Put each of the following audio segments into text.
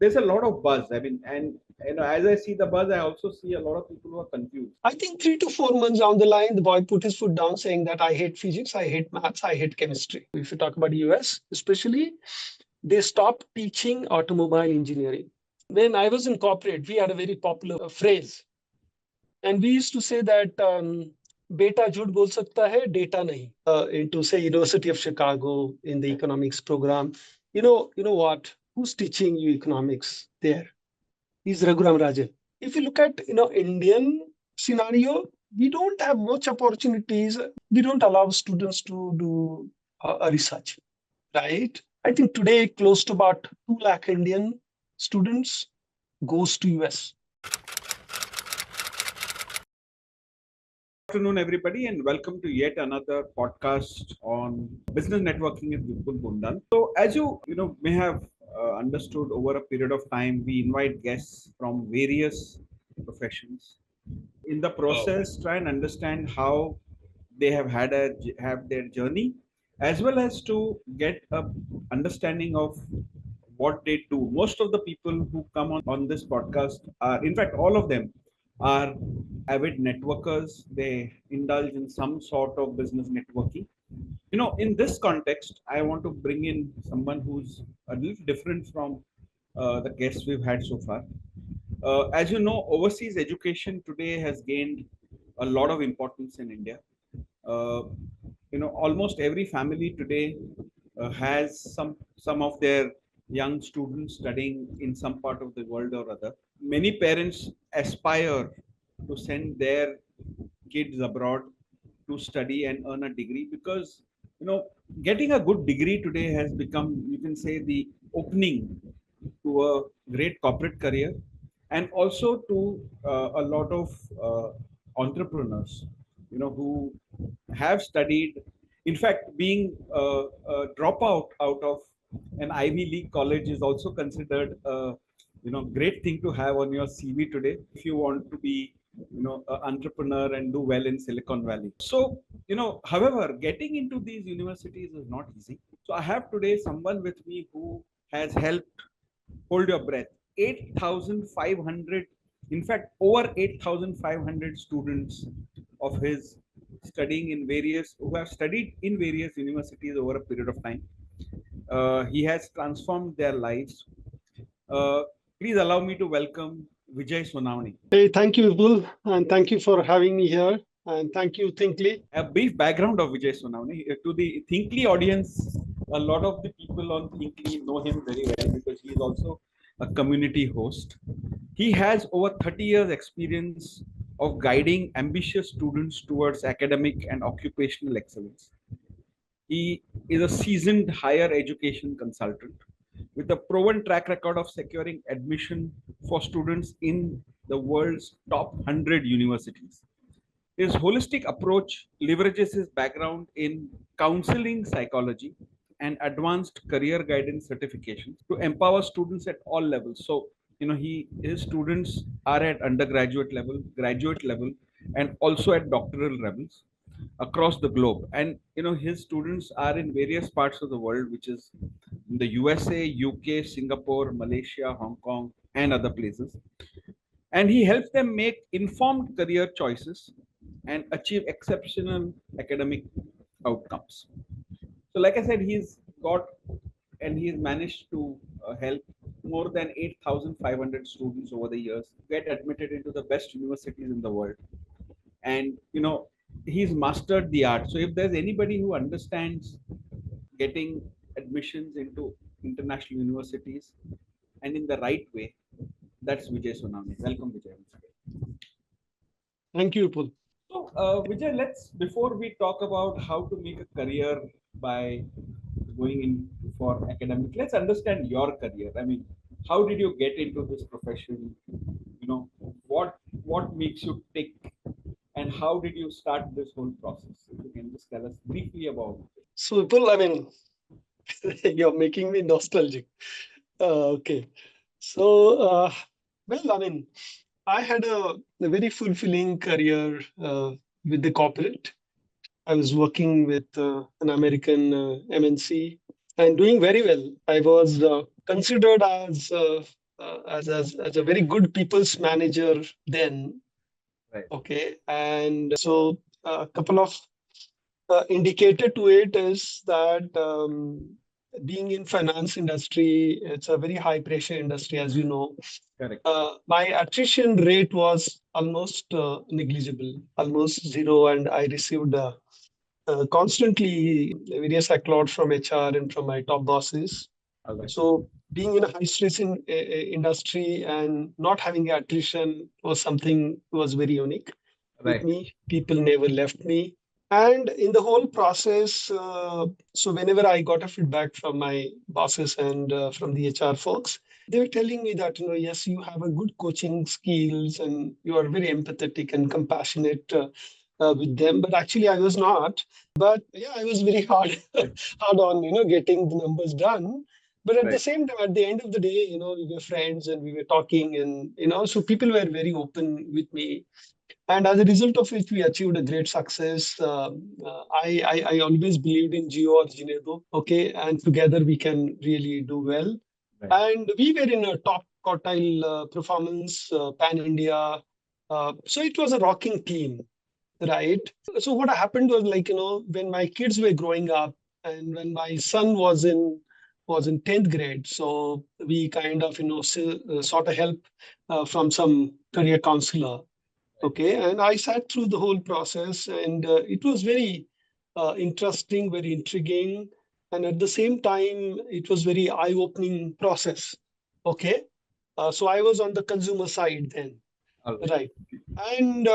there's a lot of buzz. I mean, and as I see the buzz, I also see a lot of people who are confused. I think 3 to 4 months down the line, the boy put his foot down saying that I hate physics, I hate maths, I hate chemistry. If you talk about the US, especially, they stopped teaching automobile engineering. When I was in corporate, we had a very popular phrase. And we used to say that beta jhoot bol sakta hai, data nahi. Into say University of Chicago in the economics program. You know what? Who's teaching you economics there? He's Raghuram Rajan. If you look at Indian scenario, we don't have much opportunities. We don't allow students to do a research, right? I think today close to about 2 lakh Indian students goes to US. Good afternoon, everybody, and welcome to yet another podcast on business networking with Vipul Bondal. So, as you may have understood, over a period of time, we invite guests from various professions. In the process, try and understand how they have their journey, as well as to get a understanding of what they do. Most of the people who come on this podcast are, in fact, all of them are avid networkers. They indulge in some sort of business networking. In this context, I want to bring in someone who's a little different from the guests we've had so far. As you know, overseas education today has gained a lot of importance in India. Uh, Almost every family today has some of their young students studying in some part of the world or other. Many parents aspire to send their kids abroad to study and earn a degree because getting a good degree today has become, you can say, the opening to a great corporate career, and also to a lot of entrepreneurs who have studied. In fact, being a dropout out of an Ivy League college is also considered a great thing to have on your CV today if you want to be an entrepreneur and do well in Silicon Valley. So however, getting into these universities is not easy. So I have today someone with me who has helped, hold your breath, 8,500, in fact over 8,500 students of his studying in various who have studied in various universities over a period of time. He has transformed their lives. uh, Please allow me to welcome Vijay Sonawane. Hey, thank you, Vipul, and thank you for having me here. And thank you, Thinkly. A brief background of Vijay Sonawane to the Thinkly audience. A lot of the people on Thinkly know him very well because he is also a community host. He has over 30 years experience of guiding ambitious students towards academic and occupational excellence. He is a seasoned higher education consultant with a proven track record of securing admission for students in the world's top 100 universities. His holistic approach leverages his background in counseling psychology and advanced career guidance certifications to empower students at all levels. So, his students are at undergraduate level, graduate level, and also at doctoral levels across the globe. And his students are in various parts of the world, which is in the USA, UK, Singapore, Malaysia, Hong Kong, and other places. And he helps them make informed career choices and achieve exceptional academic outcomes. So, like I said, he's got and he's managed to help more than 8,500 students over the years get admitted into the best universities in the world. And he's mastered the art. So, if there's anybody who understands getting admissions into international universities and in the right way, that's Vijay Sonawane. Welcome, Vijay. Thank you, Vipul. So, Vijay, before we talk about how to make a career by going in for academic, let's understand your career. I mean, how did you get into this profession? What makes you tick, and how did you start this whole process? If you can just tell us briefly about it. So, Vipul, I mean, you're making me nostalgic. Okay. So, well, I mean, I had a very fulfilling career with the corporate. I was working with an American MNC and doing very well. I was considered as as a very good people's manager then. Right. Okay, and so a couple of indicator to it is that being in finance industry, it's a very high pressure industry, as you know. Correct. My attrition rate was almost negligible, almost zero, and I received constantly various accolades from HR and from my top bosses. All right. So being in a high stress industry and not having attrition was very unique with Right. me. People never left me. And in the whole process, so whenever I got a feedback from my bosses and from the HR folks, they were telling me that, yes, you have a good coaching skills and you are very empathetic and compassionate with them. But actually, I was not. But yeah, I was very hard on, getting the numbers done. But at the Right. same time, at the end of the day, we were friends and we were talking, and so people were very open with me, and as a result of which we achieved a great success. I always believed in Geo or Ginedo, okay, and together we can really do well. Right. And we were in a top quartile performance, pan India. So it was a rocking team, right? So what happened was, like, when my kids were growing up, and when my son was in 10th grade, so we kind of sought a help from some career counselor. Okay, and I sat through the whole process, and it was very interesting, very intriguing, and at the same time, it was very eye-opening process. Okay, so I was on the consumer side then, All right. right? And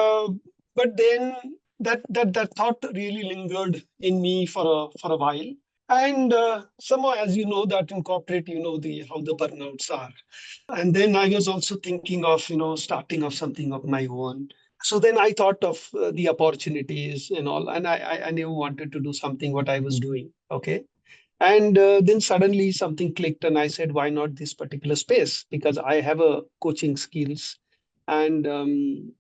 but then that thought really lingered in me for a while, and somehow, as you know, that in corporate, the how the burnouts are. And then I was also thinking of starting of something of my own. So then I thought of the opportunities and all, and I never wanted to do something what I was doing. Okay, and then suddenly something clicked, and I said, why not this particular space? Because I have a coaching skills, and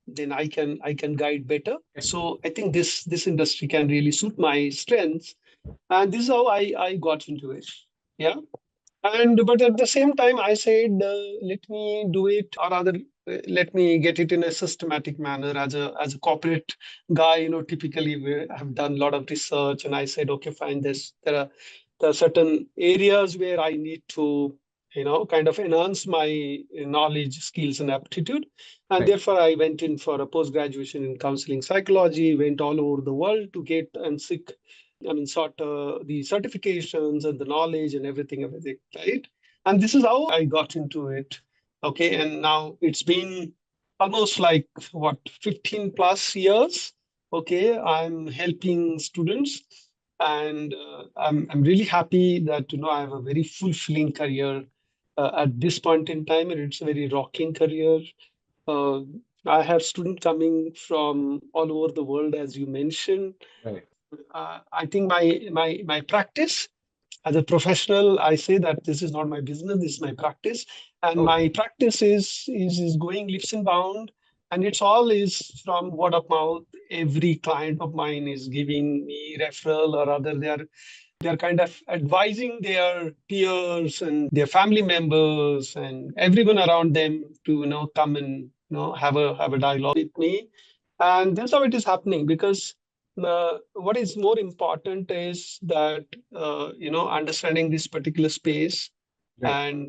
then I can guide better. So I think this industry can really suit my strengths, and this is how I got into it. Yeah. And but at the same time, I said, let me do it, or rather, let me get it in a systematic manner. As a corporate guy, typically we have done a lot of research, and I said, okay, fine. There are certain areas where I need to, kind of enhance my knowledge, skills, and aptitude, and Right. therefore I went in for a post graduation in counseling psychology. Went all over the world to get and seek, sort the certifications and the knowledge and everything, right? And this is how I got into it. Okay. And now it's been almost like what, 15 plus years. Okay. I'm helping students, and I'm really happy that, I have a very fulfilling career at this point in time, and it's a very rocking career. Uh, I have students coming from all over the world, as you mentioned. Right. I think my practice as a professional, I say that this is not my business, this is my practice, and Oh, my practice is going leaps and bound, and it's all is from word of mouth. Every client of mine is giving me referral, or other they are kind of advising their peers and their family members and everyone around them to come and have a dialogue with me, and that's how it is happening. Because what is more important is that understanding this particular space, right. and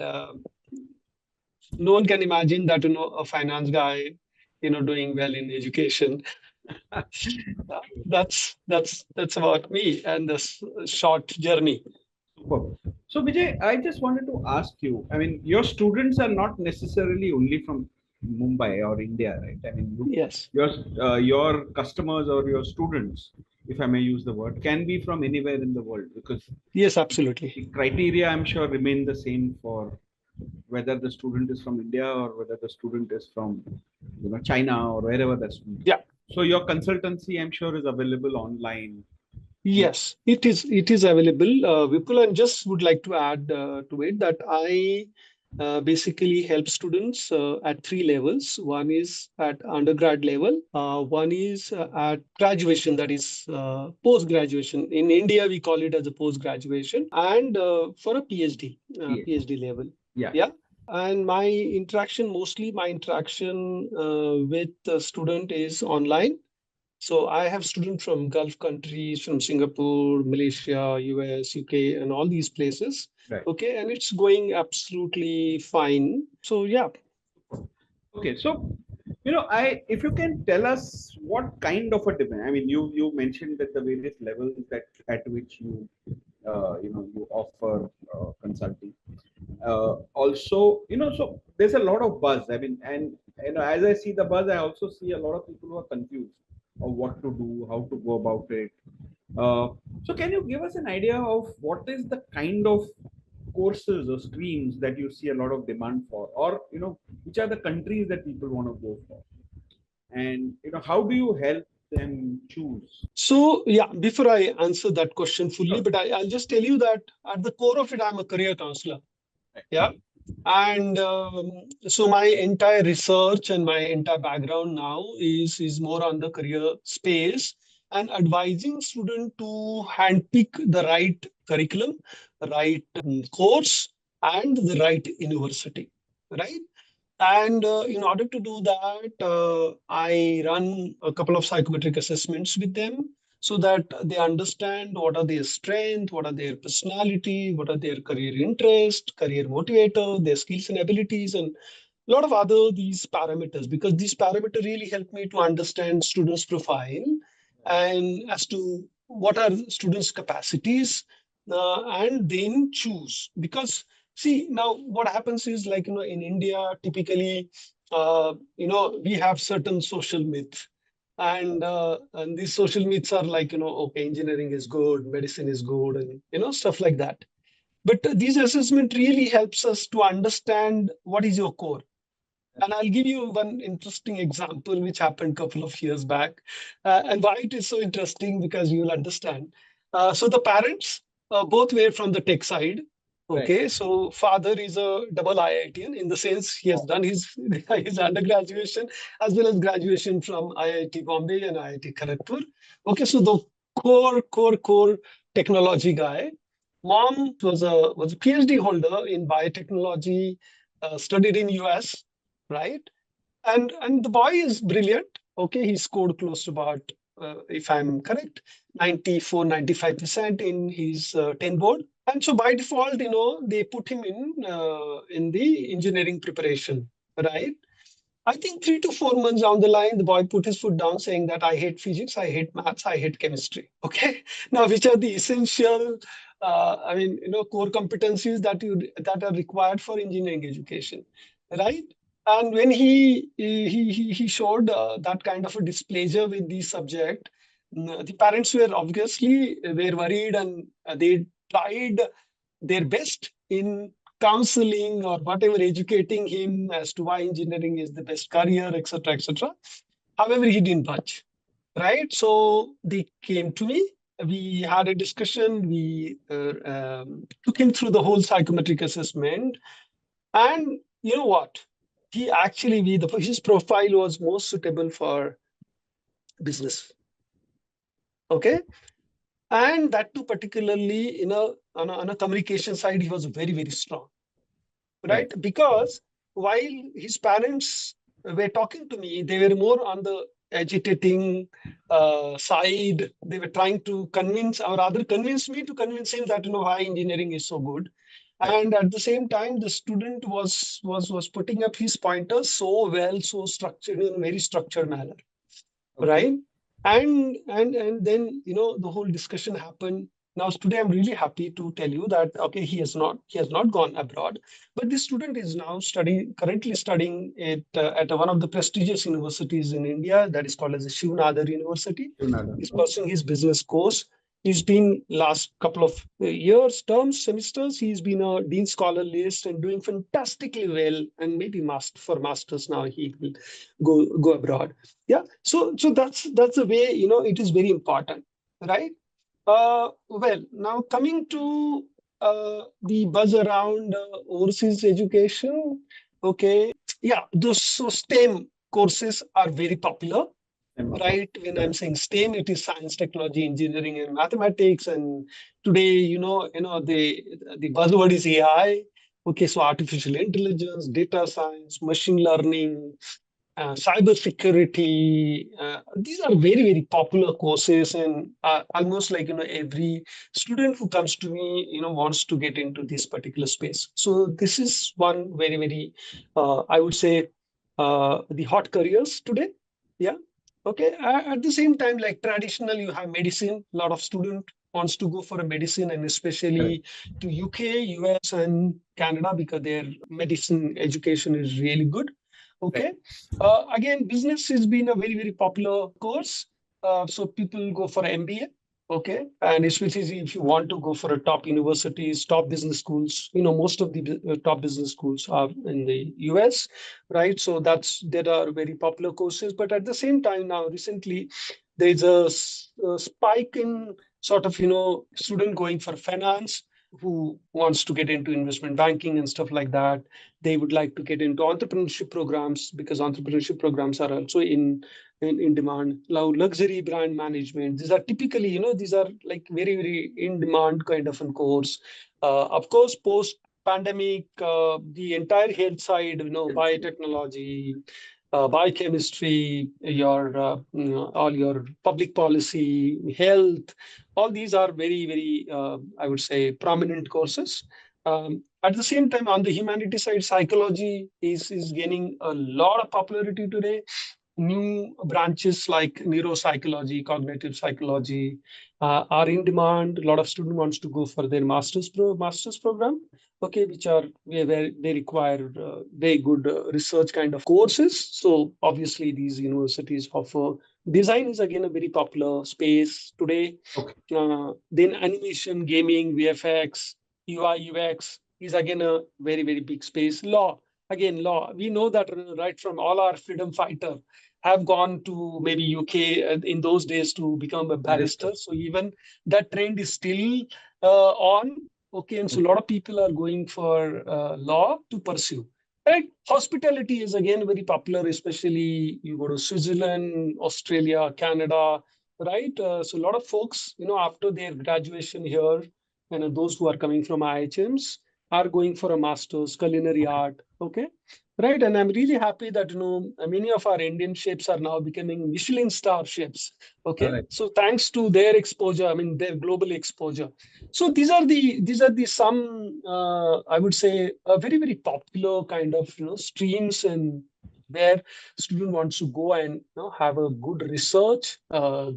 no one can imagine that a finance guy doing well in education. That's about me and this short journey. Superb. So, Vijay, I just wanted to ask you. I mean, your students are not necessarily only from Mumbai or India, right? I mean, Yes. your customers or your students, if I may use the word, can be from anywhere in the world, because Yes, absolutely. the criteria, I'm sure, remain the same for whether the student is from India or whether the student is from, China or wherever the student is. Yeah. So your consultancy, I'm sure, is available online. Yes, it is available. Vipul, and just would like to add to it that I basically help students at three levels. One is at undergrad level. One is at graduation, that is post graduation. In India, we call it as a post graduation, and for a PhD, Yes. PhD level. Yeah. Yeah. And mostly my interaction with the student is online. So I have students from Gulf countries, from Singapore, Malaysia, US, UK, and all these places. Right. Okay, and it's going absolutely fine. So yeah. Okay, so I if you can tell us what kind of a demand. I mean, you mentioned that the various levels that at which you offer consulting. Also, so there's a lot of buzz. I mean, and as I see the buzz, I also see a lot of people who are confused of what to do, how to go about it. Uh, so can you give us an idea of what is the kind of courses or streams that you see a lot of demand for, or which are the countries that people want to go for, and how do you help them choose? So yeah, before I answer that question fully, Sure. but I'll just tell you that at the core of it, I'm a career counselor. Right. Yeah. And so my entire research and my entire background now is more on the career space and advising student to handpick the right curriculum, the right course, and the right university, right? And in order to do that, I run a couple of psychometric assessments with them so that they understand what are their strengths, what are their personality, what are their career interests, career motivator, their skills and abilities, and a lot of other these parameters, because these parameters really help me to understand students' profile and as to what are students' capacities, and then choose. Because see, now what happens is, like, in India, typically, we have certain social myths. And these social myths are like, okay, engineering is good, medicine is good, and stuff like that. But these assessment really helps us to understand what is your core. And I'll give you one interesting example which happened a couple of years back. And why it is so interesting, because you will understand. So the parents both were from the tech side. Right. Okay, so father is a double IITian, in the sense he has done his undergraduation as well as graduation from IIT Bombay and IIT Kharagpur. Okay, so the core technology guy. Mom was a PhD holder in biotechnology, studied in US, right? And the boy is brilliant. Okay, he scored close to about, if I'm correct, 94, 95% in his 10 board. And so by default, they put him in the engineering preparation, right? I think 3 to 4 months down the line, the boy put his foot down, saying that I hate physics, I hate maths, I hate chemistry. Okay, now which are the essential, core competencies that are required for engineering education, right? And when he showed that kind of a displeasure with the subject, the parents were obviously were worried, and they tried their best in counseling or whatever, educating him as to why engineering is the best career, etc., etc. However, he didn't budge, right? So they came to me. We had a discussion. We took him through the whole psychometric assessment, and you know what? He actually, his profile was most suitable for business. Okay, and that too, particularly on a communication side, he was very, very strong, Right. right? Because while his parents were talking to me, they were more on the agitating side. They were trying to convince, or rather convince me to convince him that why engineering is so good. Right. And at the same time, the student was putting up his pointers so well, so structured, in a very structured manner, Okay. right? And then the whole discussion happened. Now today I'm really happy to tell you that, okay, he has not gone abroad, but this student is now currently studying at one of the prestigious universities in India, that is called as the Shivnadar University. Another. He's pursuing his business course. He's been last couple of years, terms, semesters. He's been a dean scholar list and doing fantastically well. And maybe for masters now he will go abroad. Yeah. So that's the way, it is very important, right? Well, now coming to the buzz around overseas education. Okay. Yeah, those STEM courses are very popular, right? When I'm saying STEM, it is science, technology, engineering, and mathematics. And today, the buzzword is AI. Okay, so artificial intelligence, data science, machine learning, cyber security. These are very, very popular courses, and almost like every student who comes to me, wants to get into this particular space. So this is one very, very, I would say, the hot careers today. Yeah. Okay. At the same time, like traditional, you have medicine. A lot of student wants to go for a medicine, and Correct. especially to UK, US, and Canada because their medicine education is really good. Right. Okay. Again, business has been a very, very popular course. So people go for MBA. Okay. And especially if you want to go for a top universities, top business schools, most of the top business schools are in the US, right? So there are very popular courses. But at the same time, now recently, there's a spike in sort of, student going for finance who wants to get into investment banking and stuff like that. They would like to get into entrepreneurship programs because entrepreneurship programs are also in demand. Now, luxury brand management. These are typically, these are like very, very in demand kind of a course. Of course, post pandemic, the entire health side, biotechnology, biochemistry, all your public policy, health, all these are very, very, I would say, prominent courses. At the same time, on the humanity side, psychology is gaining a lot of popularity today. New branches like neuropsychology, cognitive psychology are in demand. A lot of students wants to go for their master's program, okay, which are where they require very good research kind of courses. So obviously, these universities offer. Design is again a very popular space today. Okay. Then animation, gaming, VFX, UI, UX is again a very, very big space. Law, again, law. We know that right from all our freedom fighter have gone to maybe UK in those days to become a Understood. barrister. So even that trend is still on. Okay, and so a Okay. lot of people are going for law to pursue. Right, hospitality is again very popular, especially you go to Switzerland, Australia, Canada, right? So a lot of folks, after their graduation here, and those who are coming from IHMs are going for a master's culinary Okay. art. Okay, right. And I'm really happy that many of our Indian chefs are now becoming Michelin star chefs. All Okay, right. so thanks to their exposure, I mean their global exposure. So these are the some I would say very, very popular kind of streams and where student wants to go and have a good research,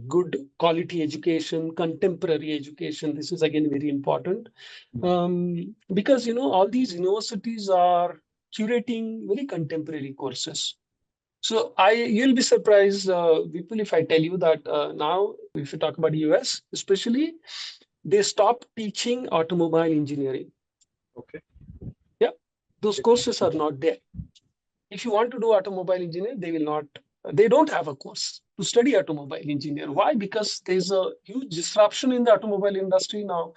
good quality education, contemporary education. This is again very important because all these universities are curating very contemporary courses. So you'll be surprised, people, if I tell you that now, if you talk about US, especially, they stopped teaching automobile engineering. Okay. Yeah, those courses are not there. If you want to do automobile engineer, they don't have a course to study automobile engineer. Why? Because there's a huge disruption in the automobile industry now.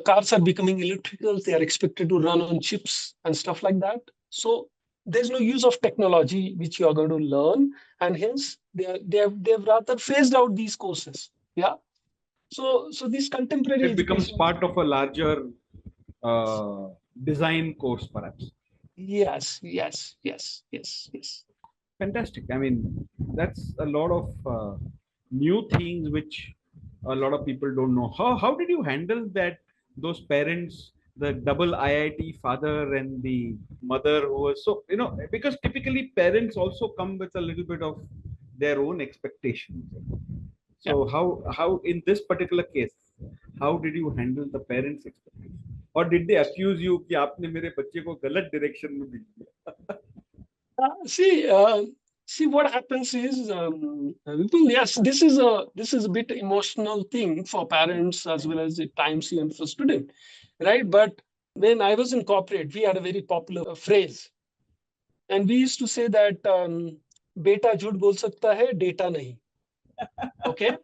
Cars are becoming electrical. They are expected to run on chips and stuff like that. So there's no use of technology which you are going to learn, and hence they've rather phased out these courses. Yeah. So this contemporary It becomes education is part of a larger uh, design course, perhaps. yes, yes, yes, yes, yes. Fantastic. I mean, that's a lot of new things which a lot of people don't know. How did you handle that? Those parents, the double IIT father and the mother who was so because typically parents also come with a little bit of their own expectations. Yeah. So how in this particular case, how did you handle the parents' expectations? Or did they accuse you कि आपने मेरे बच्चे को गलत direction में भेज दिया? See what happens is, Vipul, yes, this is a bit emotional thing for parents as well as at times even for student, right? But when I was in corporate, we had a very popular phrase, and we used to say that "beta झूठ बोल सकता है, data नहीं." Okay,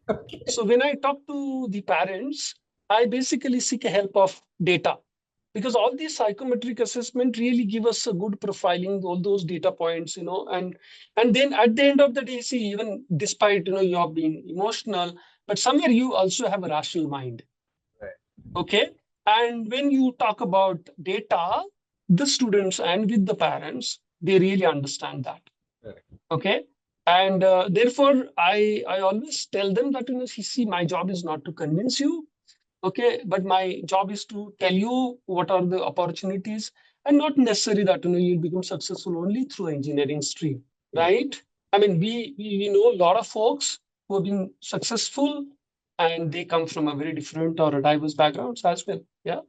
so when I talk to the parents, I basically seek a help of data because all these psychometric assessment really give us a good profiling all those data points and then at the end of the day, see, even despite you are being emotional, but somewhere you also have a rational mind. Right. Okay, and when you talk about data, the students and with the parents, they really understand that. Correct. Okay. And therefore, I always tell them that, see, my job is not to convince you. Okay. But my job is to tell you what are the opportunities, and not necessarily that, you become successful only through engineering stream, Correct. right? I mean, we know a lot of folks who have been successful and they come from a very different or a diverse backgrounds as well. Yeah.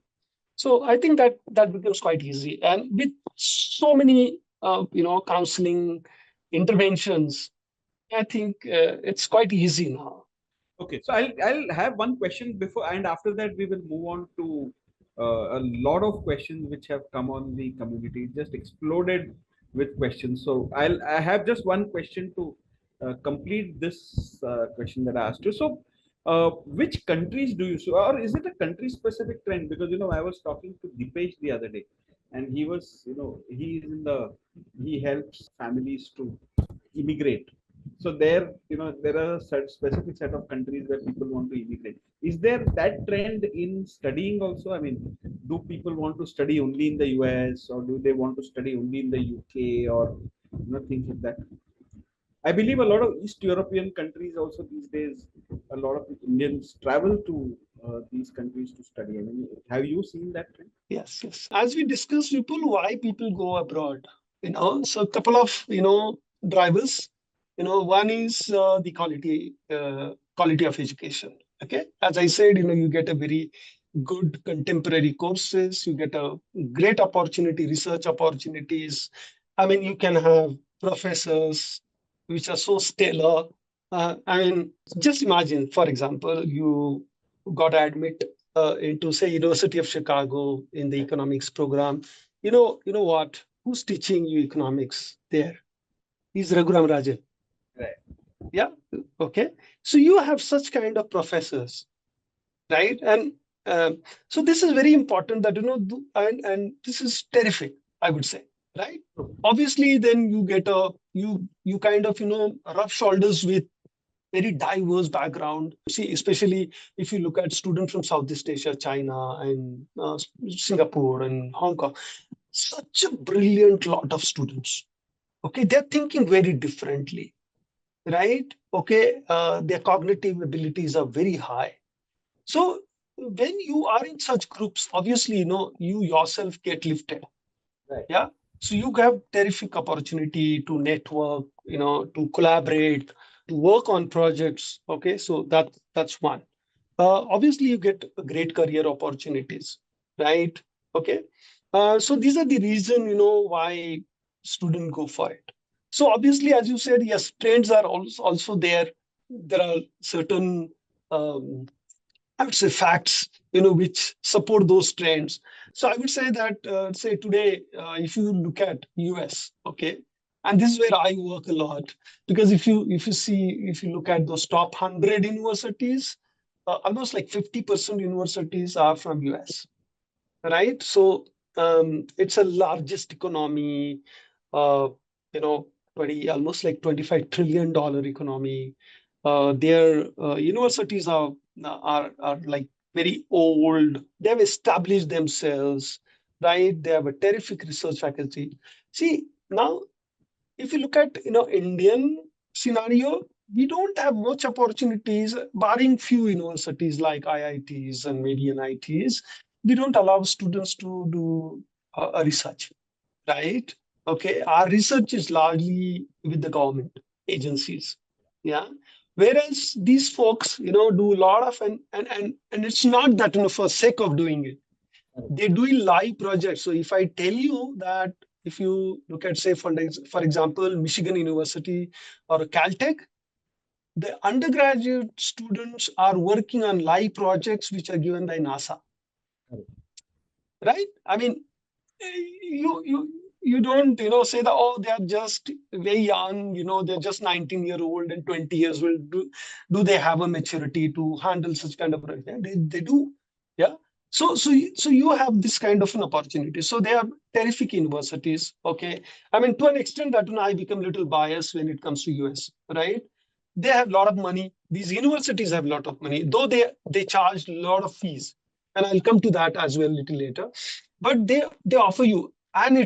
So I think that that becomes quite easy, and with so many counseling interventions, I think it's quite easy now. Okay, so I'll have one question before, and after that we will move on to a lot of questions which have come on the community. It just exploded with questions. So I have just one question to complete this question that I asked you. So, which countries do you so, or is it a country specific trend? Because I was talking to Dipesh the other day, and he was he is in the he helps families to immigrate. So there are a specific set of countries where people want to immigrate. Is there that trend in studying also? I mean, do people want to study only in the US, or do they want to study only in the UK, or things like that? I believe a lot of East European countries also these days, a lot of Indians travel to these countries to study. I mean, have you seen that trend? Yes, yes. As we discussed, people, why people go abroad, so a couple of drivers. One is the quality of education. Okay, as I said, you get a very good contemporary courses. You get a great opportunity, research opportunities. I mean, you can have professors which are so stellar. I mean, just imagine, for example, you got to admit into, say, University of Chicago in the economics program. You know what? Who's teaching you economics there? He's Raghuram Rajan. Right. Yeah. Okay. So you have such kind of professors, right? And so this is very important that and this is terrific, I would say, right? Obviously, then you get you kind of rub shoulders with very diverse background. See, especially if you look at students from Southeast Asia, China, and Singapore and Hong Kong, such a brilliant lot of students. Okay, they're thinking very differently, right? Okay, their cognitive abilities are very high. So when you are in such groups, obviously, you yourself get lifted. Right. Yeah. So you have terrific opportunity to network, to collaborate, to work on projects. Okay. So that's one. Obviously, you get great career opportunities, right? Okay. So these are the reason, why students go for it. So obviously, as you said, yes, trends are also there. There are certain um, I would say facts, which support those trends. So I would say that, say today, if you look at US, okay, and this is where I work a lot, because if you look at those top 100 universities, almost like 50% universities are from US, right? So it's a largest economy, uh, you know, 20 almost like $25 trillion economy. Their universities are like very old. They have established themselves, right? They have a terrific research faculty. See, now if you look at Indian scenario, we don't have much opportunities, barring few universities like IITs and maybe NITs. We don't allow students to do a research, right? Okay, our research is largely with the government agencies, yeah. Whereas these folks, do a lot of and it's not that for sake of doing it. They're doing live projects. So if I tell you that, if you look at, say, for example, Michigan University or Caltech, the undergraduate students are working on live projects which are given by NASA, right? I mean, you don't say that, oh, they are just very young, they're just 19-year-old and 20 years old. Do they have a maturity to handle such kind of project? Yeah, they do. Yeah. So you have this kind of an opportunity. So they are terrific universities. Okay. I mean, to an extent that I become a little biased when it comes to US, right? They have a lot of money. These universities have a lot of money, though they charge a lot of fees. And I'll come to that as well a little later. But they offer you. and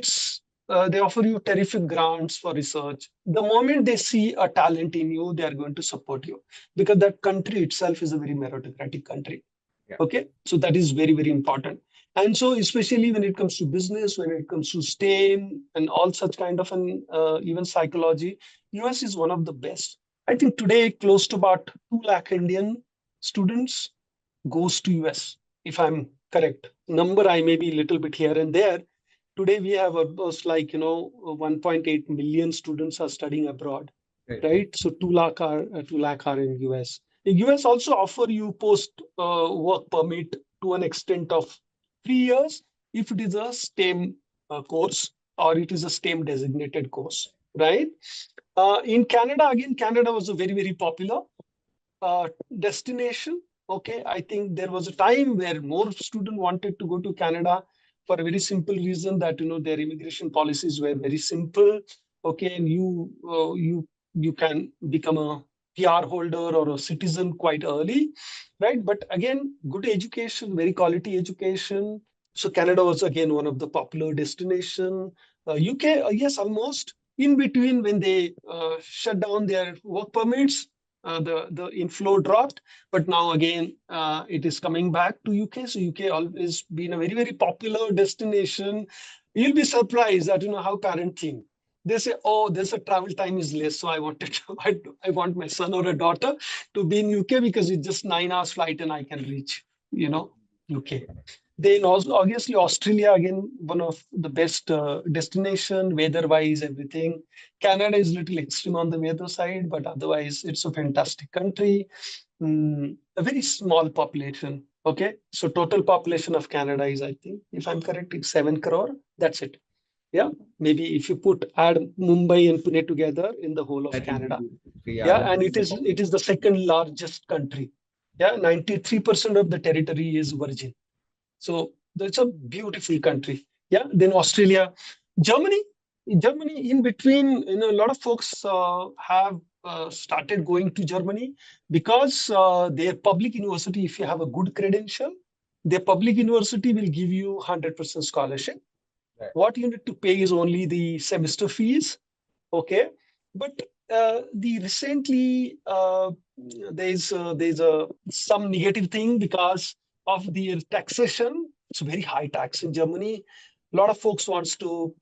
they offer you terrific grants for research. The moment they see a talent in you, they are going to support you, because that country itself is a very meritocratic country. Yeah. Okay, so that is very, very important. And so, especially when it comes to business, when it comes to STEM and all such kind of an even psychology, US is one of the best. I think today close to about 2 lakh Indian students goes to US, if I'm correct. Number I may be a little bit here and there. Today we have almost 1.8 million students are studying abroad, Right. right? So 2 lakh are in US. The US also offer you post work permit to an extent of 3 years if it is a STEM course or it is a STEM designated course, right? In Canada, again, Canada was a very, very popular destination. Okay, I think there was a time where more students wanted to go to Canada for a very simple reason that their immigration policies were very simple. Okay, and you can become a PR holder or a citizen quite early, right? But again, good education, very quality education. So Canada was again one of the popular destination. UK, yes, almost in between when they shut down their work permits, the inflow dropped, but now again it is coming back to UK. So UK always been a very, very popular destination. You'll be surprised that how parents think. They say, "Oh, there's a travel time is less, so I wanted to, I want my son or a daughter to be in UK because it's just 9 hours flight and I can reach, UK." Then also obviously Australia again one of the best destination weather-wise everything. Canada is a little extreme on the weather side, but otherwise it's a fantastic country. A very small population. Okay, so total population of Canada is, I think, if I'm correct, it's 7 crore. That's it. Yeah, maybe if you add Mumbai and Pune together in the whole of That will Canada. be, yeah, Yeah, that and will be the it is the second largest country. Yeah, 93% of the territory is virgin. So that's a beautiful country. Yeah. Then Australia, Germany. In Germany, in between, a lot of folks have started going to Germany because their public university, if you have a good credential, their public university will give you 100% scholarship. Right. What you need to pay is only the semester fees. Okay, but the recently there's a some negative thing because of the taxation. It's very high tax in Germany. A lot of folks wants to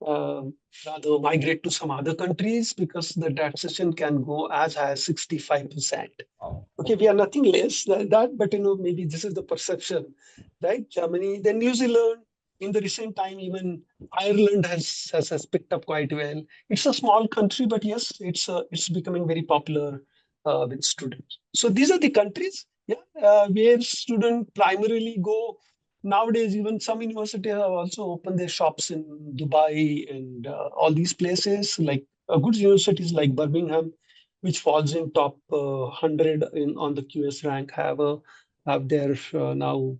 uh, rather migrate to some other countries because the taxation can go as high as 65%. Wow. Okay, we are nothing less than that, but maybe this is the perception, right? Germany, then New Zealand. In the recent time, even Ireland has picked up quite well. It's a small country, but yes, it's becoming very popular with students. So these are the countries, yeah, where students primarily go. Nowadays, even some universities have also opened their shops in Dubai and all these places. Like good universities like Birmingham, which falls in top 100 on the QS rank, have their now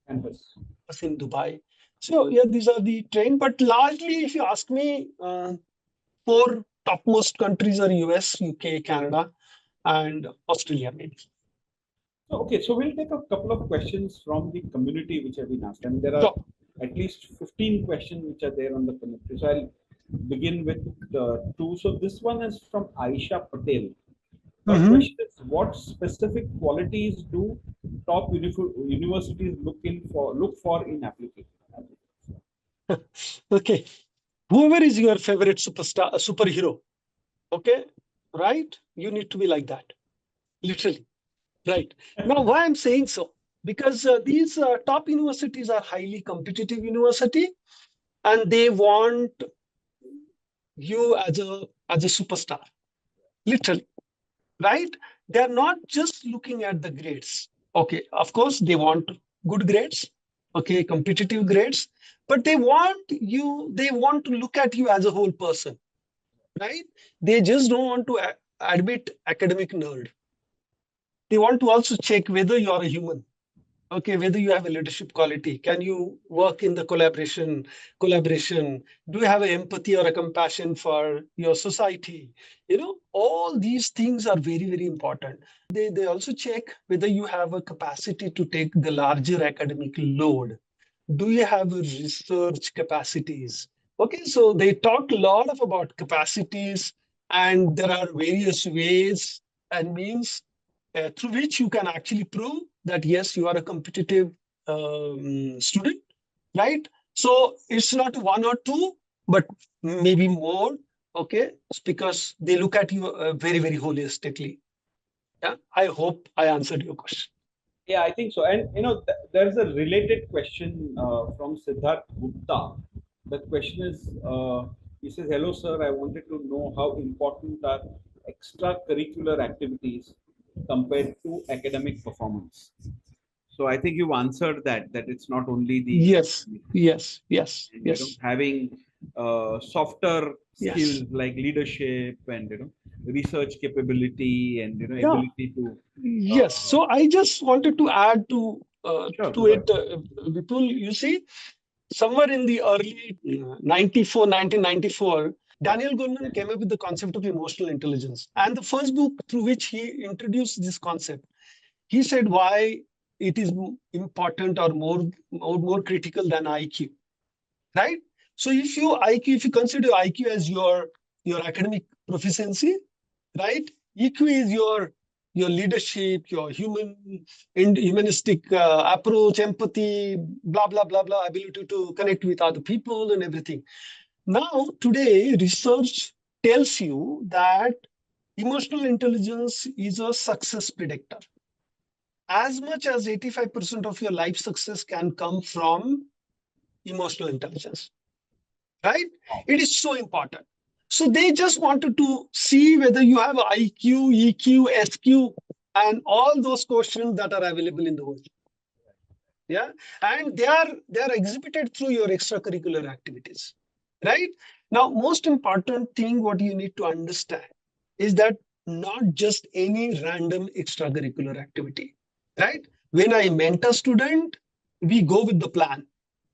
Campus. in Dubai. So yeah, these are the trend. But largely, if you ask me, four topmost countries are US, UK, Canada, and Australia, maybe. So, okay, so we'll take a couple of questions from the community which have been asked, and there are So, at least 15 questions which are there on the community. So I'll begin with two. So this one is from Aisha Patel. Her mhm. question is, what specific qualities do top universities look for in application? Okay. Whoever is your favorite superhero, okay, right? You need to be like that, literally. Right. Now, why I'm saying so? Because these top universities are highly competitive university, and they want you as a superstar, literally, right? They're not just looking at the grades. Okay, of course, they want good grades, okay, competitive grades, but they want to look at you as a whole person, right? They just don't want to admit academic nerd. They want to also check whether you are a human. Okay, whether you have a leadership quality, can you work in the collaboration, do you have an empathy or a compassion for your society? All these things are very, very important. They also check whether you have a capacity to take the larger academic load. do you have research capacities? Okay, so they talk a lot of about capacities, and there are various ways and means through which you can actually prove that yes, you are a competitive student, right? So it's not one or two, but maybe more. Okay, it's because they look at you very, very holistically. Yeah, I hope I answered your question. Yeah, I think so. And there's a related question from Siddharth Gupta. The question is, he says, "Hello, sir. I wanted to know how important are extracurricular activities compared to academic performance." So I think you've answered that. That it's not only the Yes, yes, yes, and yes, having softer skills yes. like leadership and research capability and Yeah, ability to yes. uh, So I just wanted to add sure, to go it, ahead. Vipul. You see, somewhere in the early 94, 1994, Daniel Goleman came up with the concept of emotional intelligence. And the first book through which he introduced this concept, he said why it is important or more critical than IQ, right? So if you IQ, if you consider IQ as your academic proficiency, right? EQ is your leadership, your humanistic approach, empathy, blah blah blah blah, ability to connect with other people and everything. Now today, research tells you that emotional intelligence is a success predictor. As much as 85% of your life success can come from emotional intelligence, right? It is so important. So they just wanted to see whether you have IQ, EQ, SQ, and all those questions that are available in the world. Yeah, and they are exhibited through your extracurricular activities, right? Now, most important thing what you need to understand is that not just any random extracurricular activity, right? When I mentor student, we go with the plan,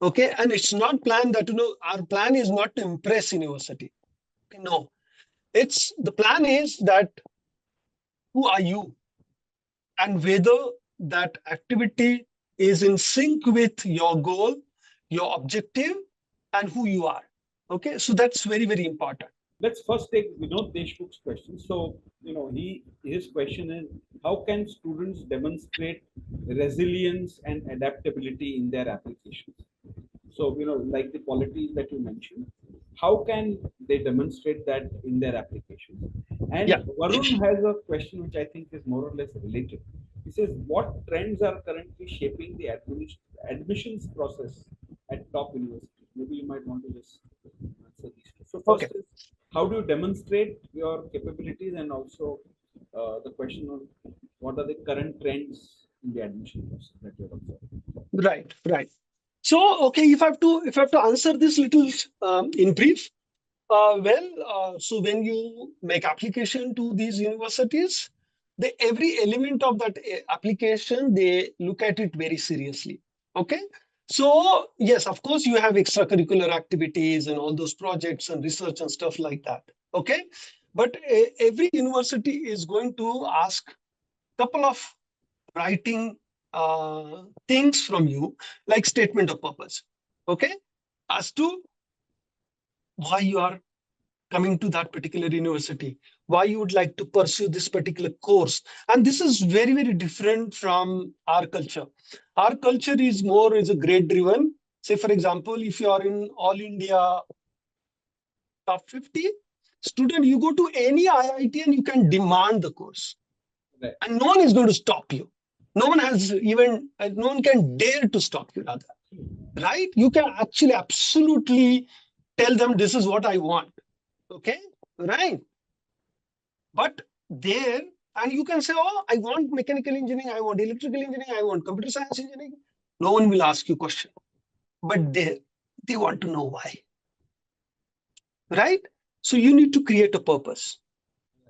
okay, and it's not plan that our plan is not to impress university. No, it's the plan is that who are you and whether that activity is in sync with your goal, your objective, and who you are. Okay, so that's very, very important. Let's first take Vinod Deshmukh's question. So, his question is, how can students demonstrate resilience and adaptability in their applications? So, like the qualities that you mentioned, how can they demonstrate that in their applications? And Yeah, Varun has a question which I think is more or less related. He says, what trends are currently shaping the admissions process at top universities? Maybe you might want to just answer these two. So, okay, first is, how do you demonstrate your capabilities, and also the question on what are the current trends in the admission process that you're observing? right, right. So, okay, if I have to answer this little in brief, so when you make application to these universities, every element of that application, they look at it very seriously. Okay. So yes, of course, you have extracurricular activities and all those projects and research and stuff like that. Okay. But every university is going to ask couple of writing things from you, like statement of purpose. Okay. As to why you are coming to that particular university, why you would like to pursue this particular course. And this is very, very different from our culture. Our culture is a grade driven. Say, for example, if you are in All India top 50 student, you go to any IIT and you can demand the course. Right. And no one is going to stop you. No one can dare to stop you, rather. Right? You can actually absolutely tell them this is what I want. Okay? Right? But there, and you can say, oh, I want mechanical engineering, I want electrical engineering, I want computer science engineering. No one will ask you question. But they want to know why. Right? So you need to create a purpose.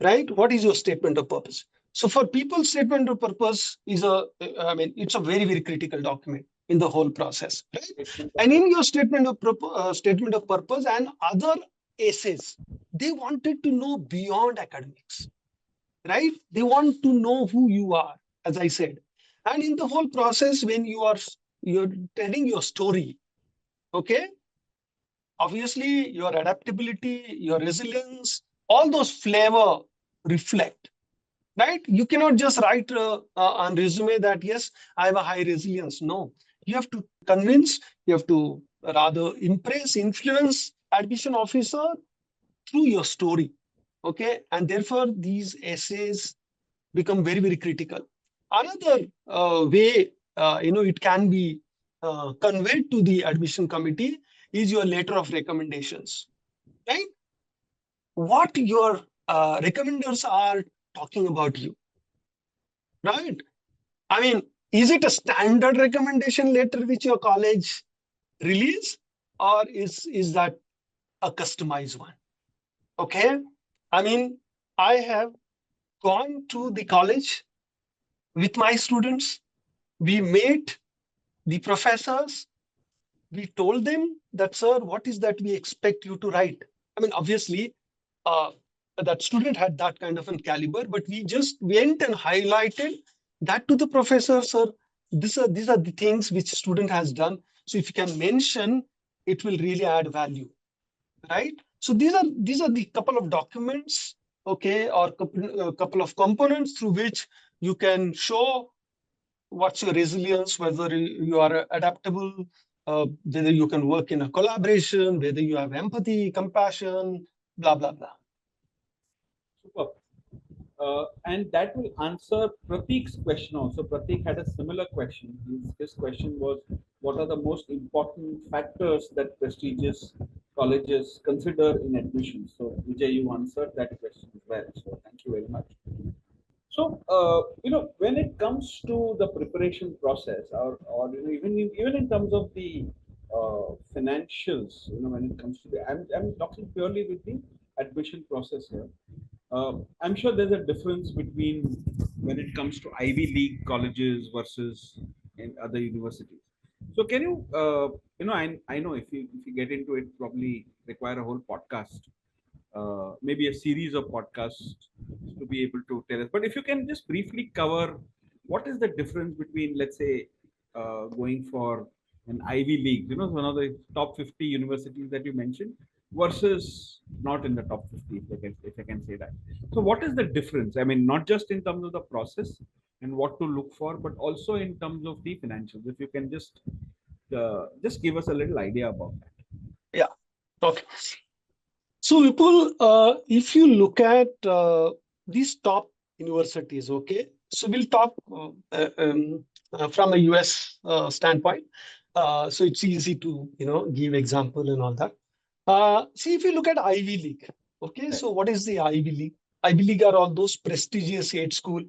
Right? What is your statement of purpose? So for people, statement of purpose it's a very, very critical document in the whole process. Right? Statement of And in your statement of purpose and other essays, they wanted to know beyond academics, right? They want to know who you are, as I said. And in the whole process, when you are you're telling your story. Okay. Obviously, your adaptability, your resilience, all those flavor reflect, right? You cannot just write on resume that, yes, I have a high resilience. No, you have to convince, you have to rather impress, influence admission officer through your story. Okay. And therefore, these essays become very, very critical. Another way, it can be conveyed to the admission committee is your letter of recommendations, right? What your recommenders are talking about you, right? I mean, is it a standard recommendation letter which your college release, or is that a customized one? Okay. I mean, I have gone to the college with my students. We met the professors. We told them that, sir, what is that we expect you to write? I mean, obviously, uh, that student had that kind of a caliber, but we just went and highlighted that to the professor, sir. These are the things which student has done. So if you can mention, it will really add value, right? So these are the couple of documents, okay, or couple of components through which you can show what's your resilience, whether you are adaptable, whether you can work in a collaboration, whether you have empathy, compassion, blah, blah, blah. Super. And that will answer Pratik's question also. Pratik had a similar question. His question was, what are the most important factors that prestigious colleges consider in admissions? So, Vijay, you answered that question as well. So, thank you very much. So, when it comes to the preparation process, or even in terms of the financials, when it comes to I'm talking purely with the admission process here. I'm sure there's a difference between when it comes to Ivy League colleges versus in other universities. So, can you, I know if you get into it, probably require a whole podcast, maybe a series of podcasts to be able to tell us. But if you can just briefly cover what is the difference between, let's say, going for an Ivy League, one of the top 50 universities that you mentioned, versus not in the top 50, if I can say that. So, what is the difference? I mean, not just in terms of the process and what to look for, but also in terms of the financials. If you can just give us a little idea about that. Yeah. Okay. So, Vipul, if you look at these top universities, okay, so we'll talk from a US standpoint. So it's easy to give example and all that. See, if you look at Ivy League, okay, Right. so what is the Ivy League? Ivy League are all those prestigious eight school,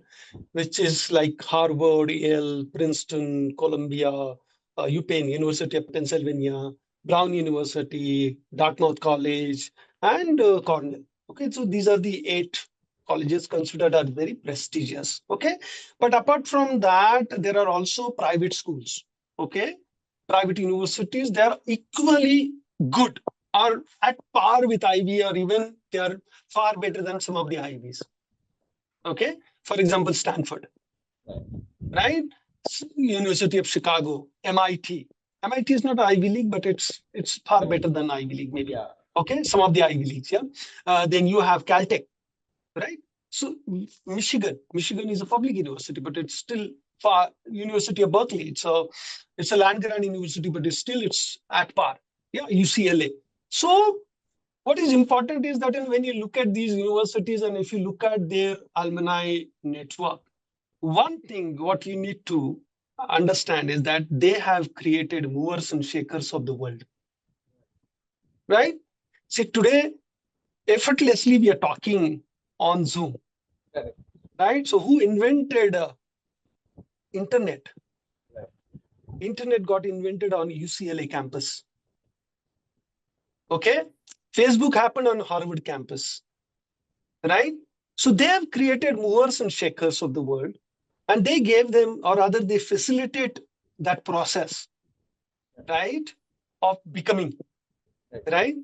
which is like Harvard, Yale, Princeton, Columbia, UPenn, University of Pennsylvania, Brown University, Dartmouth College, and Cornell. Okay, so these are the eight colleges considered are very prestigious. Okay, but apart from that, there are also private schools. Okay, private universities, they are equally good or at par with Ivy, or even they are far better than some of the Ivies. Okay, for example, Stanford, right? University of Chicago, MIT. MIT is not Ivy League, but it's far better than Ivy League, maybe. Yeah. Okay, some of the Ivy Leagues, yeah. Then you have Caltech, right? So Michigan is a public university, but it's still far. University of Berkeley, it's a land grant university, but it's at par. Yeah, UCLA. So what is important is that when you look at these universities and if you look at their alumni network, one thing what you need to understand is that they have created movers and shakers of the world, right? See, today, effortlessly, we are talking on Zoom, Correct. right? So who invented internet? Right. Internet got invented on UCLA campus. Okay. Facebook happened on Harvard campus, right? So they have created movers and shakers of the world, and they gave them, or rather, they facilitate that process, right, of becoming, Right. right?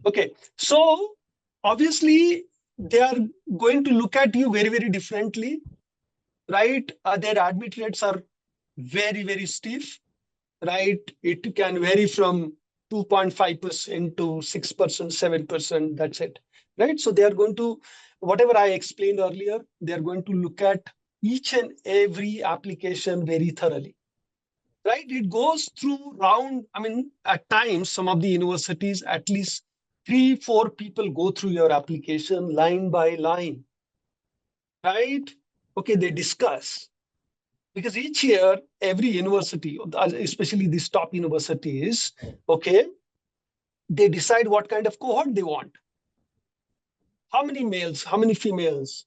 Okay. So obviously, they are going to look at you very, very differently, right? Their admit rates are very, very stiff. right? It can vary from 2.5% to 6%, 7%. That's it, right? So they are going to, whatever I explained earlier, they are going to look at each and every application very thoroughly, right? It goes through round. I mean, at times, some of the universities, at least 3, 4 people go through your application line by line, right? Okay, they discuss because each year, every university, especially these top universities, okay, they decide what kind of cohort they want. How many males, how many females,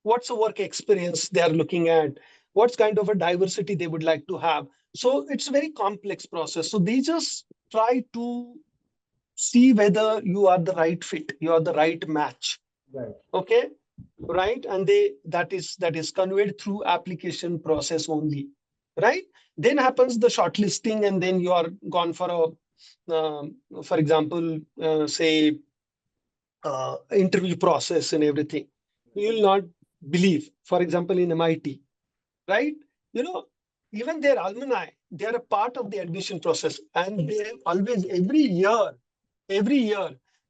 what's the work experience they are looking at, what kind of a diversity they would like to have. So it's a very complex process. So they just try to see whether you are the right fit, you are the right match. Right. Okay, right? And that is conveyed through application process only, right? Then happens the shortlisting, and then you are gone for for example, say interview process and everything. You will not believe, for example, in MIT, right? You know, even their alumni, they are a part of the admission process, and they have always every year,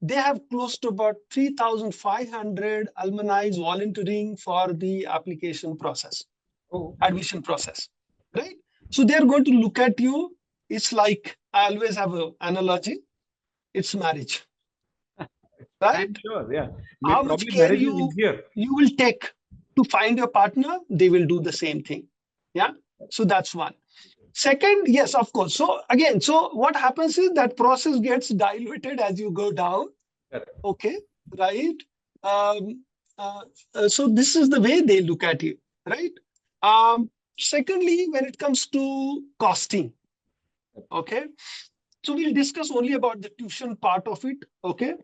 they have close to about 3,500 alumni volunteering for the application process, Oh, admission process, right? So they are going to look at you. It's like, I always have an analogy. It's marriage, I'm right? sure. Yeah. How much Probably care marriage is you easier. you will take to find your partner, they will do the same thing. Yeah. So that's one. Second, yes, of course. So again, so what happens is that process gets diluted as you go down. Correct. Okay, right? Um, so this is the way they look at you, right? Secondly, when it comes to costing, okay, so we'll discuss only about the tuition part of it, okay,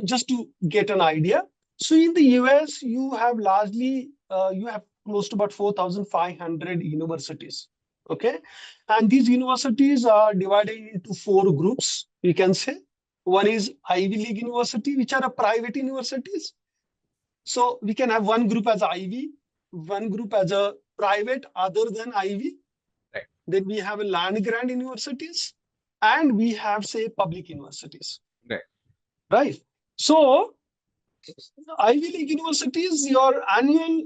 just to get an idea. So in the US, you have largely, you have close to about 4,500 universities, okay? And these universities are divided into 4 groups, you can say. One is Ivy League University, which are a private universities. So we can have one group as Ivy, one group as a private other than Ivy. Right. Then we have a land grant universities, and we have, say, public universities, Right. right? So Ivy League universities, your annual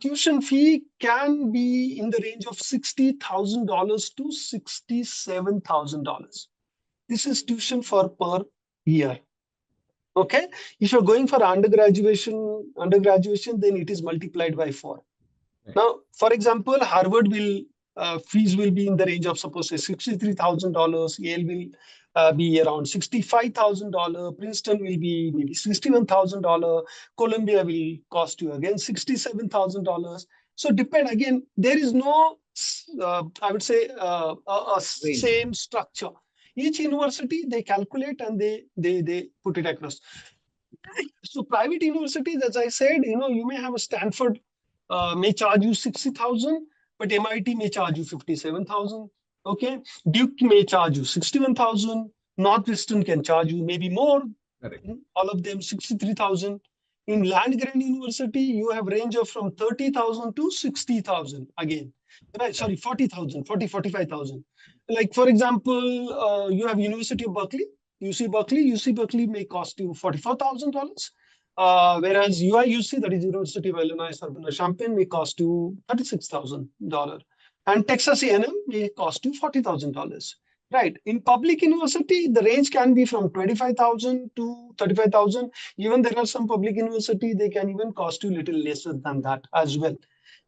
tuition fee can be in the range of $60,000 to $67,000. This is tuition for per year. Okay, if you're going for undergraduation, then it is multiplied by 4. Right. Now, for example, Harvard will fees will be in the range of, suppose, say, $63,000. Yale will be around $65,000. Princeton will be maybe $61,000. Columbia will cost you again $67,000. So depend again. There is no, I would say, a Range. same structure. Each university, they calculate and they put it across. So private universities, as I said, you may have a Stanford may charge you 60,000, but MIT may charge you 57,000. Okay, Duke may charge you 61,000. Northwestern can charge you maybe more. Correct. All of them 63,000. In land grant university, you have range of from 30,000 to 60,000 again. Right, sorry, 40,000, 45,000. Like for example, you have University of Berkeley, UC Berkeley may cost you $44,000. Whereas UIUC, that is University of Illinois Urbana-Champaign, may cost you $36,000. And Texas A&M may cost you $40,000. Right. In public university, the range can be from 25,000 to 35,000. Even there are some public university, they can even cost you little lesser than that as well.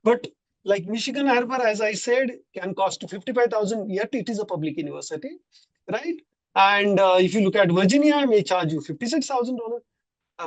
But like Michigan Harbor, as I said, can cost you 55,000, yet it is a public university, right? And if you look at Virginia, it may charge you $56,000,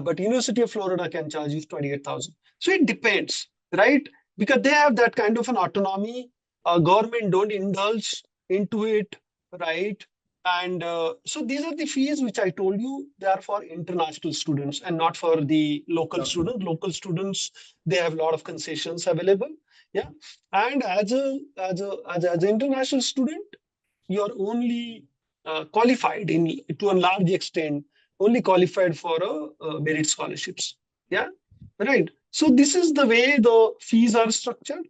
but University of Florida can charge you 28,000. So it depends, right? Because they have that kind of an autonomy. Government don't indulge into it, right? And so these are the fees which I told you. They are for international students and not for the local Okay. students. Local students, they have a lot of concessions available. Yeah, and as an international student, you're only qualified in to a large extent, only qualified for a merit scholarships. Yeah, right. So this is the way the fees are structured,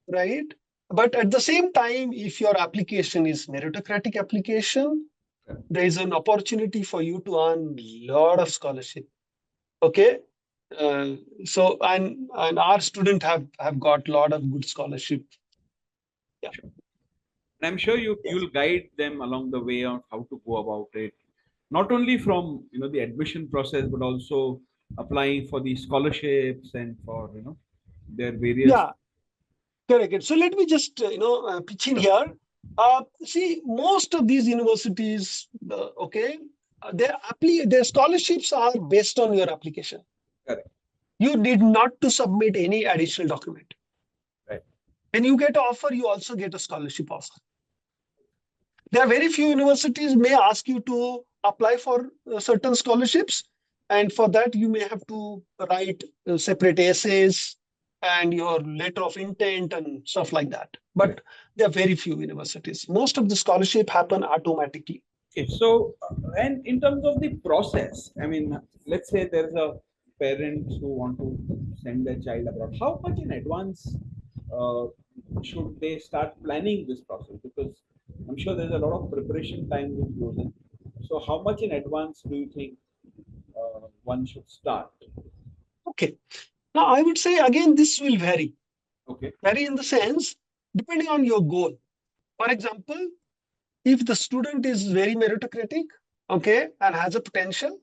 right? But at the same time, if your application is meritocratic application, there is an opportunity for you to earn a lot of scholarship. Okay. Uh, and our student have got a lot of good scholarship. Yeah. And I'm sure Yes. you'll guide them along the way on how to go about it, not only from the admission process, but also applying for the scholarships and for their various. Yeah. Correct. So let me just pitch in here. See, most of these universities, okay, their scholarships are based on your application. Correct. You need not to submit any additional document. Right. When you get an offer, you also get a scholarship offer. There are very few universities may ask you to apply for certain scholarships, and for that you may have to write separate essays and your letter of intent and stuff like that. But Correct. there are very few universities. Most of the scholarship happen automatically. Okay, so and in terms of the process, I mean, let's say there's a parent who want to send their child abroad. How much in advance uh, should they start planning this process? Because I'm sure there's a lot of preparation time which goes in. So, how much in advance do you think one should start? Okay. Now I would say again this will vary. Okay, Vary in the sense depending on your goal. For example, if the student is very meritocratic, okay, and has a potential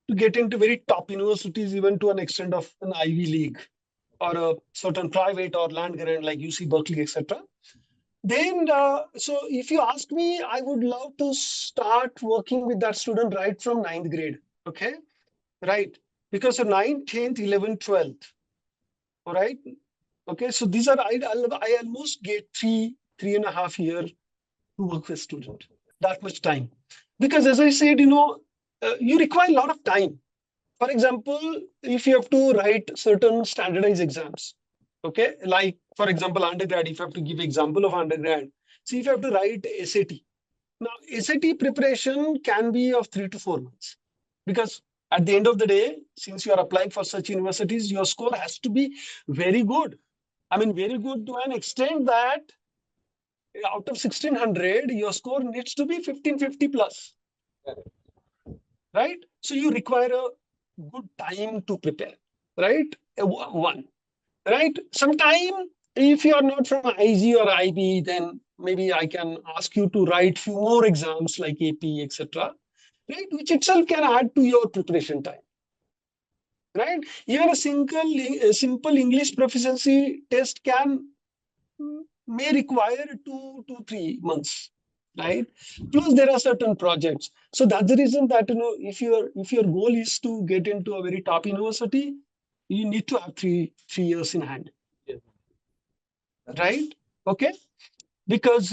to get into very top universities, even to an extent of an Ivy League or a certain private or land grant like UC Berkeley, etc. Then, so if you ask me, I would love to start working with that student right from ninth grade. Okay, right? Because the 9th, 10th, 11th, 12th. All right. Okay, so these are I almost get 3.5 years to work with student. That much time, because as I said, you require a lot of time. For example, if you have to write certain standardized exams, okay, like for example, undergrad, if you have to give example of undergrad, see if you have to write SAT. Now, SAT preparation can be of 3 to 4 months because at the end of the day, since you are applying for such universities, your score has to be very good. I mean, very good to an extent that out of 1600, your score needs to be 1550 plus, right? So you require a good time to prepare, right? One, right? Sometime if you are not from IG or IB, then maybe I can ask you to write few more exams like AP, etc., right? Which itself can add to your preparation time, right? Even a simple English proficiency test can may require 2 to 3 months, right? Plus there are certain projects. So that's the reason that if your goal is to get into a very top university, you need to have three years in hand, yes, right? Okay, because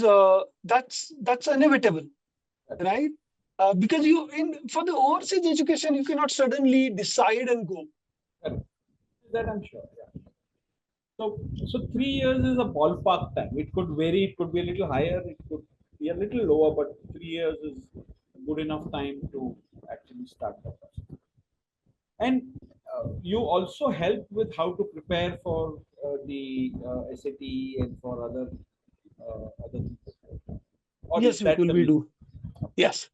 that's inevitable, right? Because you in for the overseas education, you cannot suddenly decide and go. correct. That I'm sure. Yeah. So 3 years is a ballpark time. It could vary. It could be a little higher. It could be a little lower. But 3 years is good enough time to actually start the process. And you also help with how to prepare for the SAT and for other things, as well. Or is Yes, that Vipul, the we main? do. Yes.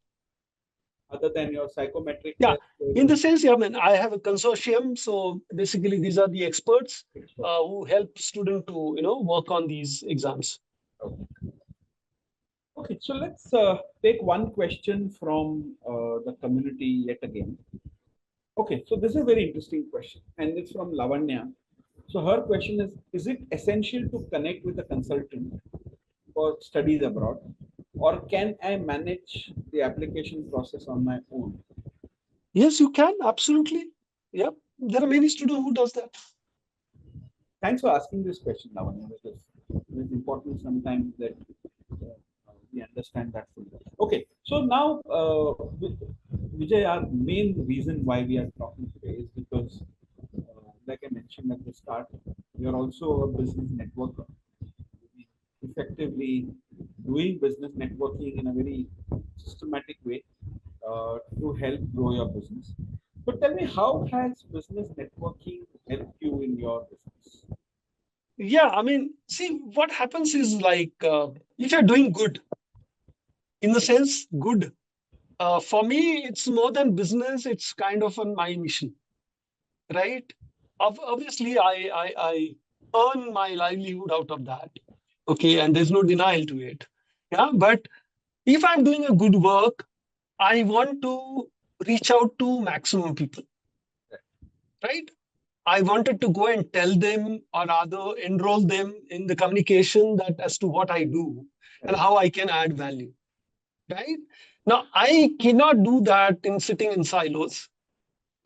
Other than your psychometric Yeah, test, in the sense, yeah, I mean, I have a consortium. So basically, these are the experts who help student to work on these exams. okay. Okay, so let's take one question from the community yet again. Okay, so this is a very interesting question, and it's from Lavanya. So her question is it essential to connect with a consultant for studies abroad, or can I manage the application process on my own? Yes, you can absolutely. Yep, there are many students who does that. Thanks for asking this question, Lavanya, because it's important sometimes that we understand that fully. Okay, so now, Vijay, our main reason why we are talking today is because, like I mentioned at the start, you're also a business networker, effectively doing business networking in a very systematic way to help grow your business. So tell me, how has business networking helped you in your business? Yeah, I mean, see, what happens is like if you're doing good, in the sense, good. For me, it's more than business. It's kind of on my mission, right? Obviously, I earn my livelihood out of that. Okay, and there's no denial to it. Yeah, but if I'm doing a good work, I want to reach out to maximum people, right? I wanted to go and tell them, or rather enroll them in the communication that as to what I do and how I can add value, right? Now, I cannot do that in sitting in silos,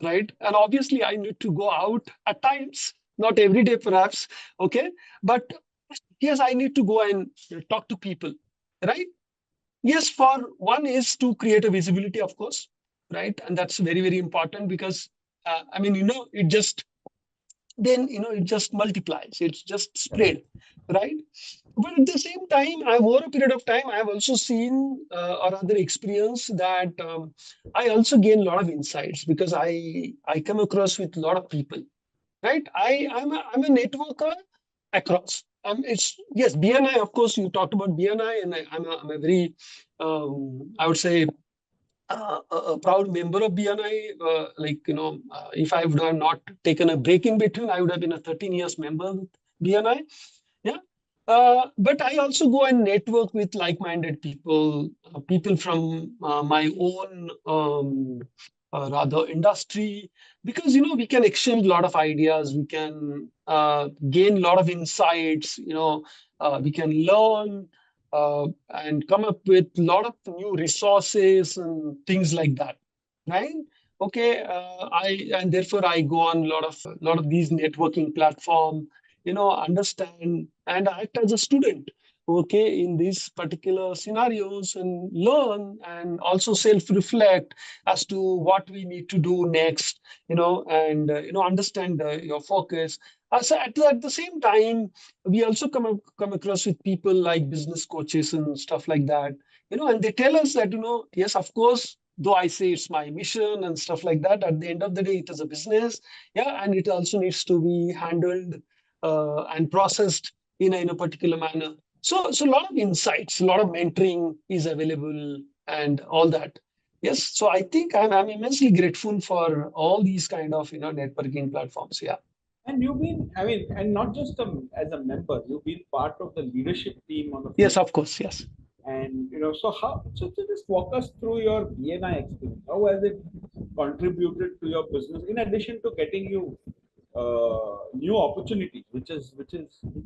right? And obviously, I need to go out at times, not every day perhaps, okay? But yes, I need to go and talk to people, right? Yes, for one is to create a visibility, of course, right? And that's very, very important because, I mean, it just then it just multiplies, it's just spread, right? But at the same time, over a period of time, I have also seen or other experience that I also gain a lot of insights because I come across with a lot of people, right? I'm a networker across. It's yes, BNI. Of course, you talked about BNI, and I'm a very, I would say, a proud member of BNI. If I would have not taken a break in between, I would have been a 13 years member with BNI. Yeah. But I also go and network with like-minded people, people from my own rather industry, because we can exchange a lot of ideas, we can gain a lot of insights, we can learn and come up with a lot of new resources and things like that, right? Okay, I and therefore I go on a lot of these networking platform, understand and act as a student, okay, in these particular scenarios and learn and also self-reflect as to what we need to do next, and understand your focus. So at the same time, we also come across with people like business coaches and stuff like that, and they tell us that, yes, of course, though I say it's my mission and stuff like that, at the end of the day, it is a business, yeah, and it also needs to be handled and processed in a particular manner. So a lot of insights, a lot of mentoring is available and all that. Yes, so I think I'm immensely grateful for all these kind of networking platforms. Yeah. And you've been, I mean, and not just as a member, you've been part of the leadership team on a few. Yes, of course. Yes. And so so just walk us through your BNI experience. How has it contributed to your business in addition to getting you new opportunities, which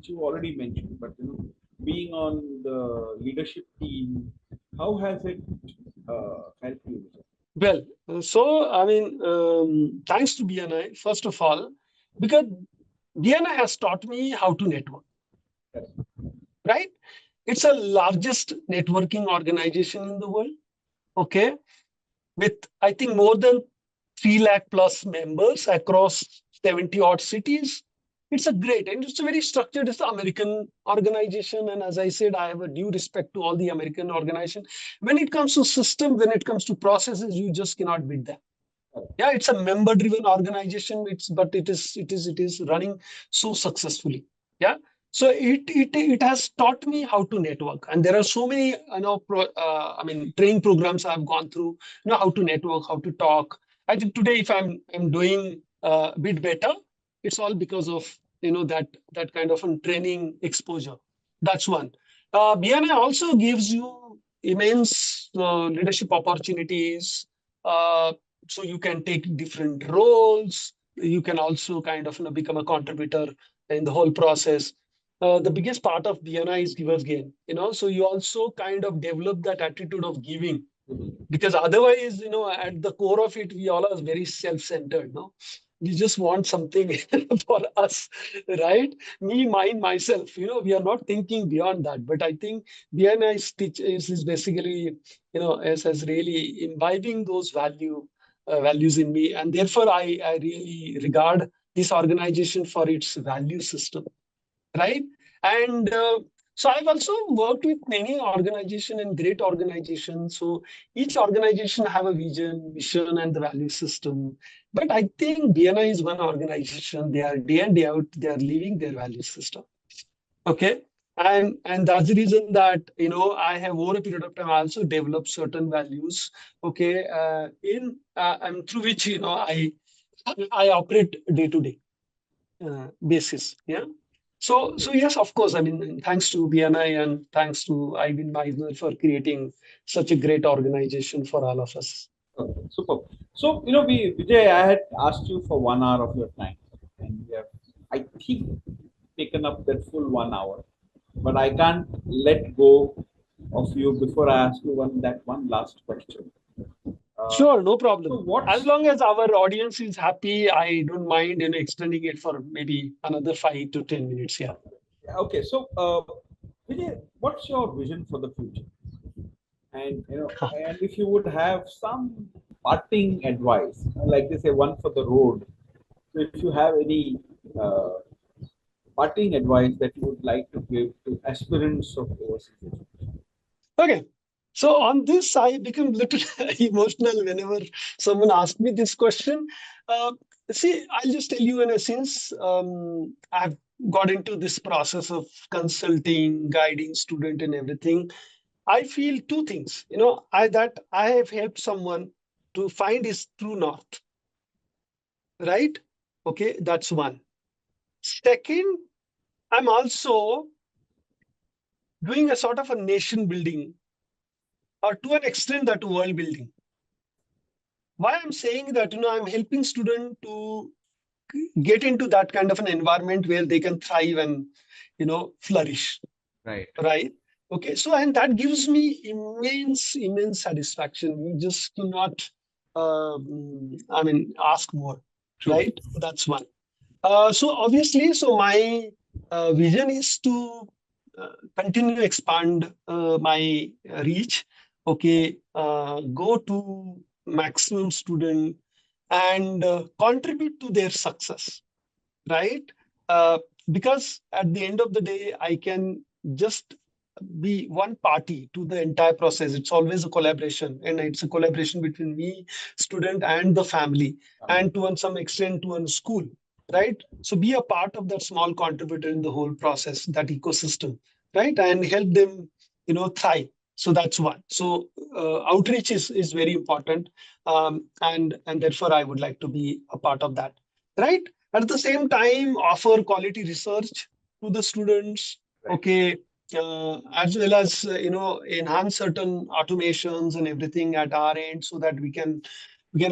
you already mentioned, but being on the leadership team, how has it helped you? Well, so I mean, thanks to BNI, first of all, because BNI has taught me how to network, right? It's the largest networking organization in the world, okay, with I think more than 3 lakh plus members across 70 odd cities. It's a great and it's a very structured, it's an American organization. And as I said, I have a due respect to all the American organization. When it comes to system, when it comes to processes, you just cannot beat them. Yeah, it's a member driven organization, but it is running so successfully. Yeah, so it has taught me how to network, and there are so many I mean training programs I've gone through, how to network, how to talk. I think today if I'm doing a bit better, it's all because of that kind of a training exposure. That's one. BNI also gives you immense leadership opportunities. uh, so you can take different roles. You can also kind of become a contributor in the whole process. The biggest part of BNI is givers gain, so you also kind of develop that attitude of giving, because otherwise, at the core of it, we all are very self-centered, no? We just want something for us, right? Me, mine, myself, we are not thinking beyond that. But I think BNI is basically, as really imbibing those values in me. And therefore, I really regard this organization for its value system, right? And so I've also worked with many organizations and great organizations. So each organization have a vision, mission, and the value system. But I think BNI is one organization. They are day in day out. They are living their value system. Okay. And that's the reason that, I have over a period of time also developed certain values. Okay. In and through which, I operate day to day basis. Yeah. So yes, of course. I mean, thanks to BNI and thanks to Ivan Meisner for creating such a great organization for all of us. Okay, super. So, Vijay, I had asked you for 1 hour of your time, and we have, I think, taken up that full 1 hour. But I can't let go of you before I ask you one last question. Uh, Sure, no so, problem. As what's long as our audience is happy, I don't mind, extending it for maybe another 5 to 10 minutes. Yeah. okay? So, Vijay, what's your vision for the future? And and if you would have some parting advice, like they say, one for the road. So, if you have any uh, parting advice that you would like to give to aspirants of overseas education? Okay. So on this, I become little emotional whenever someone asks me this question. Uh, See, I'll just tell you in a sense, I've got into this process of consulting, guiding student and everything. I feel two things, that I have helped someone to find his true north, right? Okay, that's one. Second, I'm also doing a sort of a nation building, or to an extent that world building. Why I'm saying that, I'm helping student to get into that kind of an environment where they can thrive and, flourish, Right. right? Okay, so and that gives me immense satisfaction. You just cannot, ask more, True. right? That's one. So obviously, so my vision is to continue expand my reach. Okay, go to maximum student and contribute to their success, right? Uh, because at the end of the day, I can just be one party to the entire process. It's always a collaboration, and it's a collaboration between me, student, and the family, and to some extent to a school, right? So be a part of that small contributor in the whole process, that ecosystem, right? And help them, thrive. So that's one. So outreach is very important, and therefore I would like to be a part of that, right? At the same time, offer quality research to the students. Right. Okay, as well as enhance certain automations and everything at our end, so that we can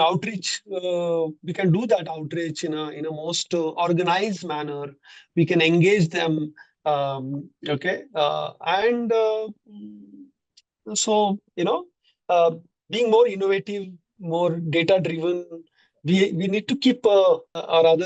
outreach. We can do that outreach in a most organized manner. We can engage them. Okay, and so, uh, being more innovative, more data driven, we need to keep or rather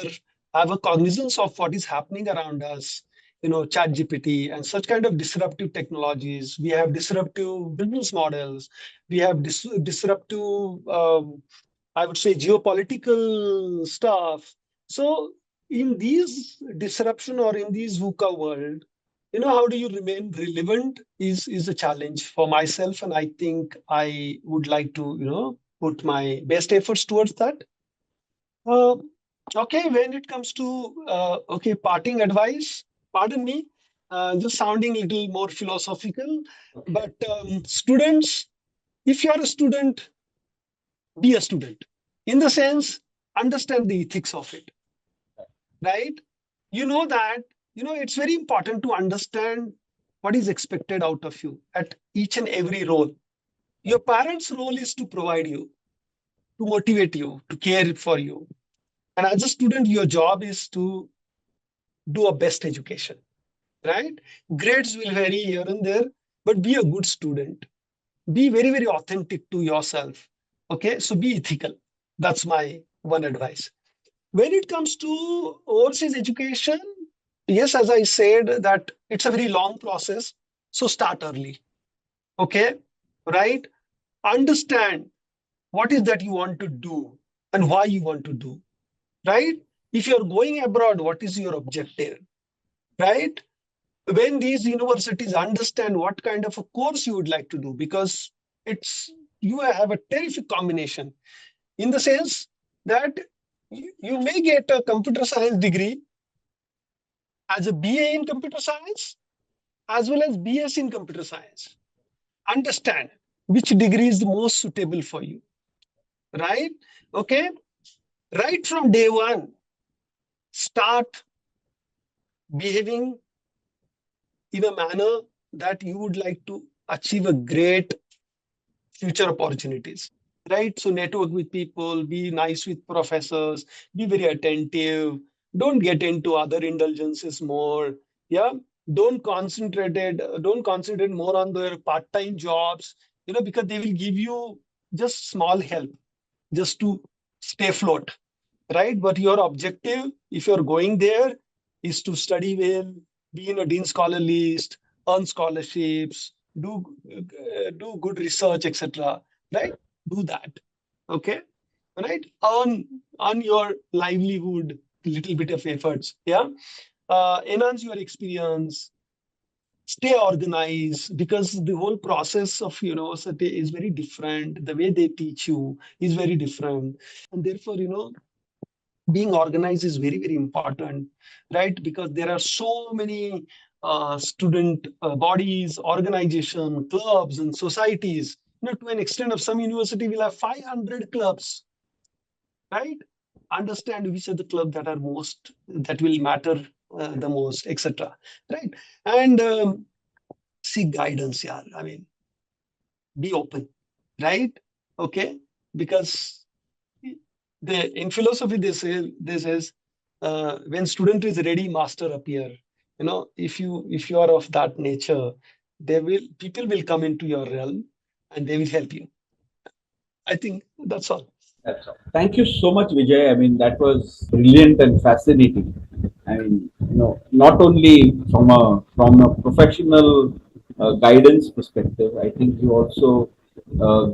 have a cognizance of what is happening around us. Chat GPT and such kind of disruptive technologies. We have disruptive business models. We have disruptive, I would say, geopolitical stuff. So in these disruption, or in these VUCA world, how do you remain relevant is a challenge for myself, and I think I would like to put my best efforts towards that. uh, okay, when it comes to okay, parting advice, pardon me, just sounding a little more philosophical, Okay. but students, if you are a student, be a student, in the sense, understand the ethics of it, right? That it's very important to understand what is expected out of you at each and every role. Your parents' role is to provide you, to motivate you, to care for you. And as a student, your job is to do a best education, right? Grades will vary here and there, but be a good student. Be very, very authentic to yourself. Okay, so be ethical. That's my one advice. When it comes to overseas education, yes, as I said, that it's a very long process. So start early. Okay, right? Understand what is that you want to do and why you want to do, right? If you're going abroad, what is your objective, right? When these universities understand what kind of a course you would like to do, because it's you have a terrific combination, in the sense that you may get a computer science degree as a BA in computer science, as well as BS in computer science. Understand which degree is the most suitable for you, right? Okay. Right from day one, start behaving in a manner that you would like to achieve a great future opportunities, right? So network with people, be nice with professors, be very attentive, don't get into other indulgences more. Yeah, don't concentrate more on their part-time jobs, because they will give you just small help just to stay afloat, right? But your objective, if you're going there, is to study well, be in a dean scholar list, earn scholarships, do good research, etc. Right? Do that. Okay, right? Earn your livelihood, little bit of efforts. Yeah, enhance your experience. Stay organized because the whole process of university is very different. The way they teach you is very different, and therefore, being organized is very very important, right? Because there are so many student bodies, organization, clubs and societies. To an extent of some university will have 500 clubs, right? Understand which are the club that are most, that will matter the most, etc., right? And seek guidance. Yeah, I mean, be open, right? Okay, because in philosophy they says when student is ready, master appear. If you are of that nature, people will come into your realm and they will help you. I think that's all. That's all. Thank you so much, Vijay. I mean, that was brilliant and fascinating. I mean, not only from a professional guidance perspective, I think you also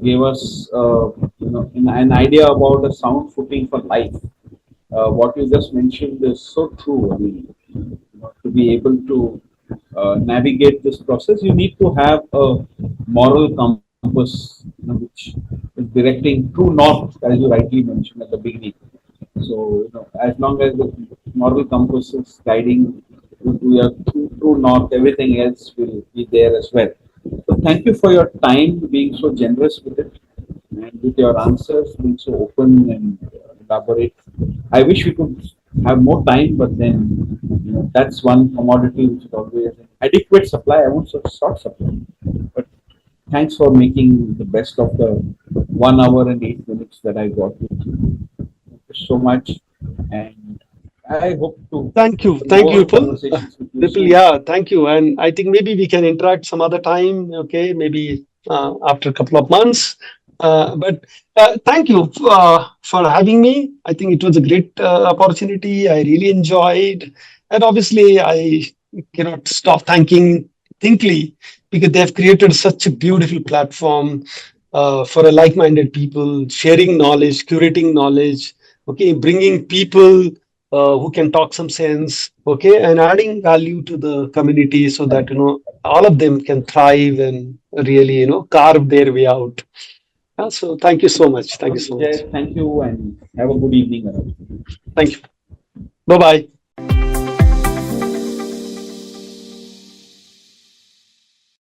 gave us, an idea about a sound footing for life. What you just mentioned is so true. I mean, to be able to navigate this process, you need to have a moral compass, which is directing true north, as you rightly mentioned at the beginning. So, as long as the moral compass is guiding you to your true north, everything else will be there as well. So, thank you for your time, being so generous with it, and with your answers being so open and elaborate. I wish we could have more time, but then that's one commodity which is always an adequate supply. I won't say short supply, but thanks for making the best of the 1 hour and 8 minutes that I got with you. Thank you so much, and I hope to have Thank you, more Vipul. conversations with you Vipul, soon. yeah, thank you. And I think maybe we can interact some other time. Okay, maybe after a couple of months. But thank you for having me. I think it was a great opportunity. I really enjoyed, and obviously I cannot stop thanking Thinkly, because they have created such a beautiful platform for a like-minded people, sharing knowledge, curating knowledge. Okay, bringing people who can talk some sense, okay, and adding value to the community so that all of them can thrive and really carve their way out. Yeah, so thank you so much. Thank you so much. Vijay, thank you, and have a good evening. Thank you. Bye bye.